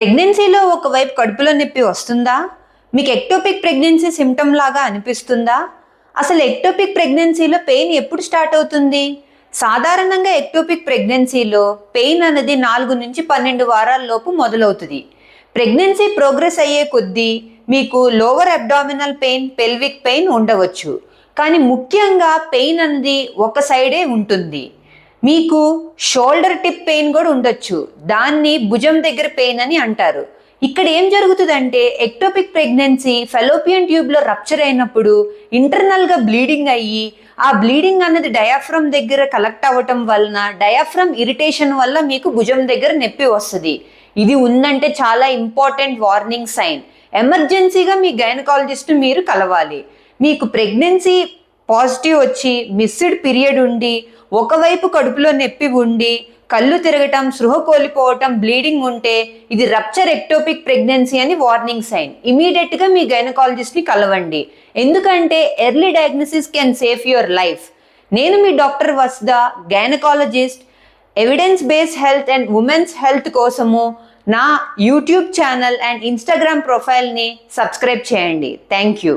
ప్రెగ్నెన్సీలో ఒకవైపు కడుపులో నొప్పి వస్తుందా? మీకు ఎక్టోపిక్ ప్రెగ్నెన్సీ సిమ్టమ్ లాగా అనిపిస్తుందా? అసలు ఎక్టోపిక్ ప్రెగ్నెన్సీలో పెయిన్ ఎప్పుడు స్టార్ట్ అవుతుంది? సాధారణంగా ఎక్టోపిక్ ప్రెగ్నెన్సీలో పెయిన్ అనేది 4 నుంచి 12 వారాల లోపు మొదలవుతుంది. ప్రెగ్నెన్సీ ప్రోగ్రెస్ అయ్యే కొద్దీ మీకు lower abdominal pain, pelvic pain ఉండవచ్చు. కానీ ముఖ్యంగా పెయిన్ అనేది ఒక సైడే ఉంటుంది. మీకు షోల్డర్ టిప్ పెయిన్ కూడా ఉండొచ్చు. దాన్ని భుజం దగ్గర పెయిన్ అని అంటారు. ఇక్కడ ఏం జరుగుతుందంటే ఎక్టోపిక్ ప్రెగ్నెన్సీ ఫెలోపియన్ ట్యూబ్లో రప్చర్ అయినప్పుడు ఇంటర్నల్గా బ్లీడింగ్ అయ్యి ఆ బ్లీడింగ్ అన్నది డయాఫ్రమ్ దగ్గర కలెక్ట్ అవ్వటం వలన డయాఫ్రమ్ ఇరిటేషన్ వల్ల మీకు భుజం దగ్గర నొప్పి వస్తుంది. ఇది ఉందంటే చాలా ఇంపార్టెంట్ వార్నింగ్ సైన్. ఎమర్జెన్సీగా మీ గైనకాలజిస్ట్ మీరు కలవాలి. మీకు ప్రెగ్నెన్సీ పాజిటివ్ వచ్చి మిస్డ్ పీరియడ్ ఉండి ఒకవైపు కడుపులో నొప్పి ఉండి కళ్ళు తిరగటం, స్పృహ కోల్పోవటం, బ్లీడింగ్ ఉంటే ఇది రప్చర్ ఎక్టోపిక్ ప్రెగ్నెన్సీ అని వార్నింగ్ సైన్. ఇమీడియట్గా మీ గైనకాలజిస్ట్ని కలవండి. ఎందుకంటే early diagnosis can save your life. నేను మీ doctor Vasudha, gynaecologist. Evidence based health and women's health కోసము నా యూట్యూబ్ ఛానల్ అండ్ ఇన్స్టాగ్రామ్ ప్రొఫైల్ని సబ్స్క్రైబ్ చేయండి. Thank you.